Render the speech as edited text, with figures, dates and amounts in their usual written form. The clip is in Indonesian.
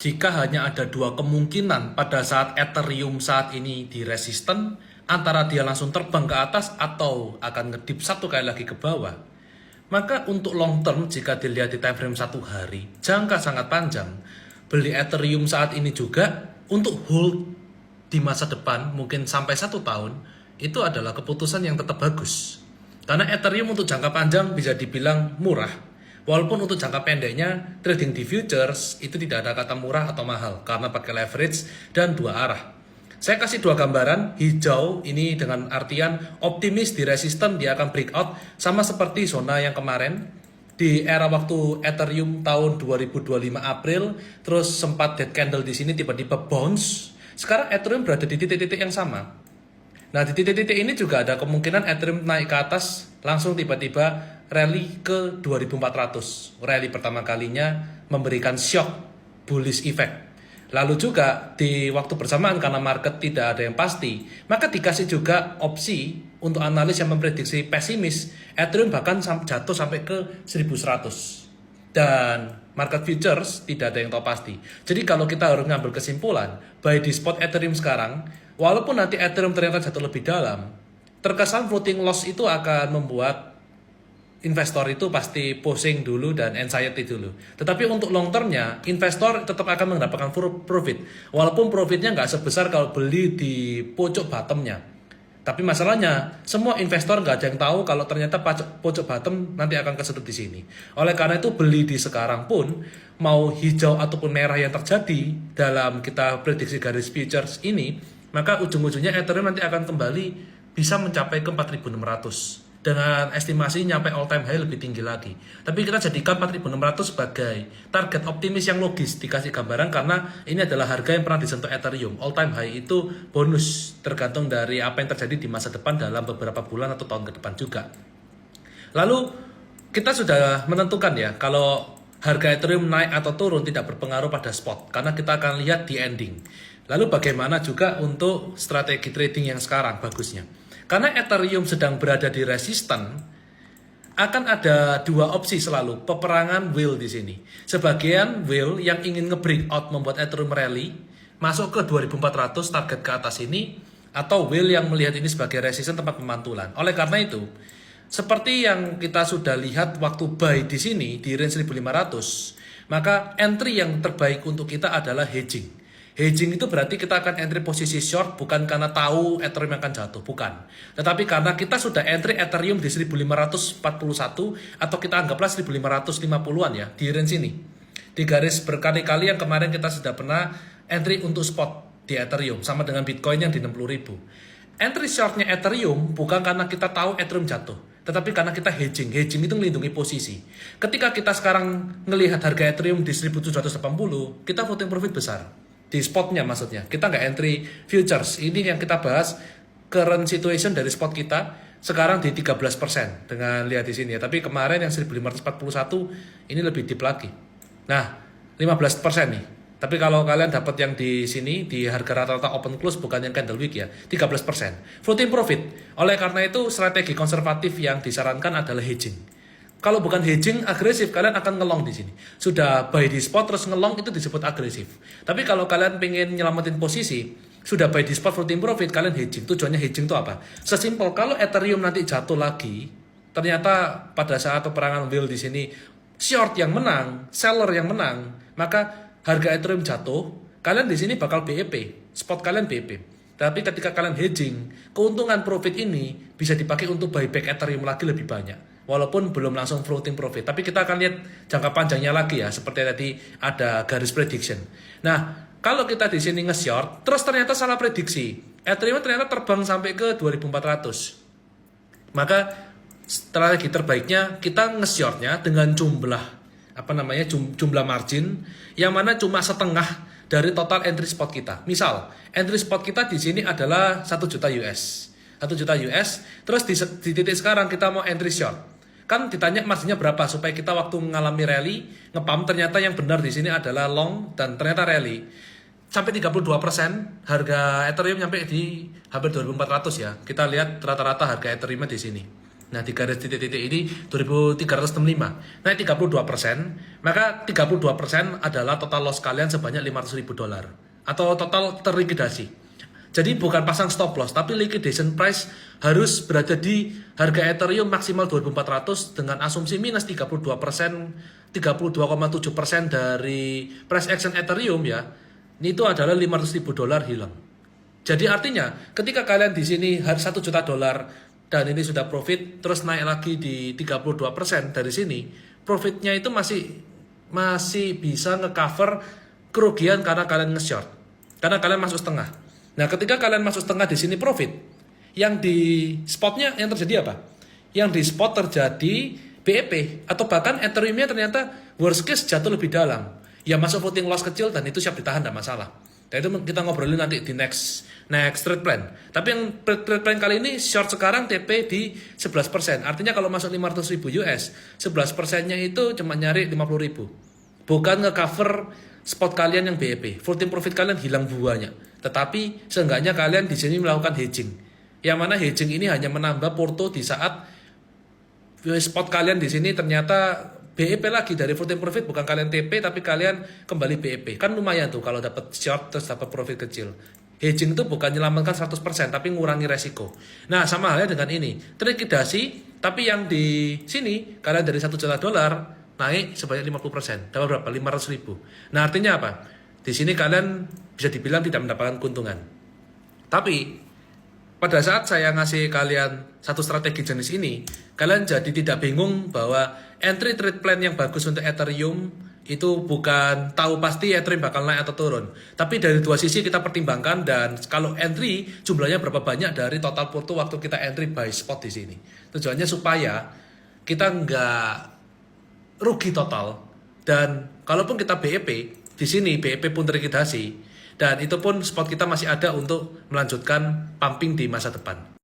Jika hanya ada dua kemungkinan pada saat Ethereum saat ini di resisten, antara dia langsung terbang ke atas atau akan ngedip satu kali lagi ke bawah, maka untuk long term jika dilihat di time frame satu hari, jangka sangat panjang, beli Ethereum saat ini juga untuk hold di masa depan mungkin sampai 1 tahun, itu adalah keputusan yang tetap bagus. Karena Ethereum untuk jangka panjang bisa dibilang murah. Walaupun untuk jangka pendeknya, trading di futures itu tidak ada kata murah atau mahal karena pakai leverage dan dua arah. Saya kasih dua gambaran, hijau ini dengan artian optimis di resisten dia akan breakout sama seperti zona yang kemarin di era waktu Ethereum tahun 2025 April, terus sempat dead candle di sini tiba-tiba bounce. Sekarang Ethereum berada di titik-titik yang sama. Nah, di titik-titik ini juga ada kemungkinan Ethereum naik ke atas, langsung tiba-tiba rally ke 2400. Rally pertama kalinya memberikan shock bullish effect. Lalu juga di waktu bersamaan karena market tidak ada yang pasti, maka dikasih juga opsi untuk analis yang memprediksi pesimis, Ethereum bahkan jatuh sampai ke 1100. Dan market futures tidak ada yang tahu pasti. Jadi kalau kita harus ngambil kesimpulan, buy di spot Ethereum sekarang, walaupun nanti Ethereum ternyata jatuh lebih dalam, terkesan floating loss itu akan membuat investor itu pasti pusing dulu dan anxiety dulu. Tetapi untuk long termnya, investor tetap akan mendapatkan profit. Walaupun profitnya nggak sebesar kalau beli di pojok bottomnya. Tapi masalahnya, semua investor nggak ada yang tahu kalau ternyata pojok bottom nanti akan kesedot di sini. Oleh karena itu beli di sekarang pun, mau hijau ataupun merah yang terjadi dalam kita prediksi garis futures ini, maka ujung-ujungnya Ethereum nanti akan kembali bisa mencapai ke 4.600. Dengan estimasi nyampe all time high lebih tinggi lagi. Tapi kita jadikan 4.600 sebagai target optimis yang logis, dikasih gambaran karena ini adalah harga yang pernah disentuh Ethereum. All time high itu bonus, tergantung dari apa yang terjadi di masa depan dalam beberapa bulan atau tahun ke depan juga. Lalu kita sudah menentukan ya, kalau harga Ethereum naik atau turun tidak berpengaruh pada spot, karena kita akan lihat di ending. Lalu bagaimana juga untuk strategi trading yang sekarang bagusnya. Karena Ethereum sedang berada di resisten, akan ada dua opsi selalu, peperangan whale di sini. Sebagian whale yang ingin nge-breakout membuat Ethereum rally, masuk ke 2400 target ke atas ini, atau whale yang melihat ini sebagai resisten tempat pemantulan. Oleh karena itu, seperti yang kita sudah lihat waktu buy di sini, di range 1500, maka entry yang terbaik untuk kita adalah hedging. Hedging itu berarti kita akan entry posisi short bukan karena tahu Ethereum akan jatuh, bukan. Tetapi karena kita sudah entry Ethereum di 1541 atau kita anggaplah 1550-an ya, di range ini. Di garis berkali-kali yang kemarin kita sudah pernah entry untuk spot di Ethereum, sama dengan Bitcoin yang di 60.000. Entry shortnya Ethereum bukan karena kita tahu Ethereum jatuh, tetapi karena kita hedging. Hedging itu melindungi posisi. Ketika kita sekarang melihat harga Ethereum di 1780, kita floating profit besar. Di spotnya maksudnya, kita nggak entry futures. Ini yang kita bahas current situation dari spot kita sekarang di 13% dengan lihat di sini ya. Tapi kemarin yang 1541 ini lebih deep lagi. Nah, 15% nih. Tapi kalau kalian dapat yang di sini di harga rata-rata open close bukan yang candle week ya, 13%. Floating profit. Oleh karena itu strategi konservatif yang disarankan adalah hedging. Kalau bukan hedging agresif, kalian akan ngelong di sini. Sudah buy di spot terus ngelong itu disebut agresif. Tapi kalau kalian pengen nyelamatin posisi, sudah buy di spot floating profit, kalian hedging. Tujuannya hedging itu apa? Sesimpel kalau Ethereum nanti jatuh lagi, ternyata pada saat peperangan whale di sini short yang menang, seller yang menang, maka harga Ethereum jatuh, kalian di sini bakal BEP, spot kalian BEP. Tapi ketika kalian hedging, keuntungan profit ini bisa dipakai untuk buyback Ethereum lagi lebih banyak. Walaupun belum langsung floating profit. Tapi kita akan lihat jangka panjangnya lagi ya. Seperti tadi ada garis prediction. Nah, kalau kita di sini nge-short, terus ternyata salah prediksi. Ethereum ternyata terbang sampai ke 2400. Maka strategi terbaiknya kita nge-shortnya dengan jumlah margin yang mana cuma setengah dari total entry spot kita. Misal, entry spot kita di sini adalah 1 juta US. 1 juta US, terus di titik sekarang kita mau entry short. Kan ditanya marginnya berapa supaya kita waktu mengalami rally, ngepump ternyata yang benar di sini adalah long dan ternyata rally. Sampai 32% harga Ethereum nyampe di hampir 2400 ya. Kita lihat rata-rata harga Ethereum di sini. Nah, di garis titik-titik ini 2365, naik 32%, maka 32% adalah total loss kalian sebanyak $500.000 atau total terlikuidasi. Jadi bukan pasang stop loss, tapi liquidation price harus berada di harga Ethereum maksimal 2400 dengan asumsi minus 32%, 32,7% dari price action Ethereum ya. Itu adalah $500.000 hilang. Jadi artinya ketika kalian di sini harus $1 juta dan ini sudah profit terus naik lagi di 32% dari sini, profitnya itu masih bisa ngecover kerugian karena kalian nge-short. Karena kalian masuk setengah. Nah, ketika kalian masuk setengah di sini profit, yang di spotnya yang terjadi apa? Yang di spot terjadi BEP atau bahkan Ethereum-nya ternyata worst case jatuh lebih dalam. Ya masuk floating loss kecil dan itu siap ditahan, tidak masalah. Nah, itu kita ngobrolin nanti di next trade plan. Tapi yang trade plan kali ini short sekarang TP di 11%. Artinya kalau masuk 500.000 US, 11%-nya itu cuma nyari 50.000. Bukan nge-cover spot kalian yang BEP. Floating profit kalian hilang buahnya. Tetapi seenggaknya kalian di sini melakukan hedging. Yang mana hedging ini hanya menambah porto di saat spot kalian di sini ternyata BEP lagi dari floating profit, bukan kalian TP tapi kalian kembali BEP. Kan lumayan tuh kalau dapat short terus dapat profit kecil. Hedging itu bukan menyelamatkan 100% tapi ngurangi resiko. Nah, sama halnya dengan ini. Terlikuidasi tapi yang di sini kalian dari $1 juta naik sebanyak 50%. Dapat berapa? 500.000. Nah, artinya apa? Di sini kalian bisa dibilang tidak mendapatkan keuntungan. Tapi pada saat saya ngasih kalian satu strategi jenis ini, kalian jadi tidak bingung bahwa entry trade plan yang bagus untuk Ethereum itu bukan tahu pasti Ethereum bakal naik atau turun. Tapi dari dua sisi kita pertimbangkan, dan kalau entry jumlahnya berapa banyak dari total porto waktu kita entry buy spot di sini. Tujuannya supaya kita nggak rugi total, dan kalaupun kita BEP, di sini BEP pun terlikuidasi, dan itu pun spot kita masih ada untuk melanjutkan pumping di masa depan.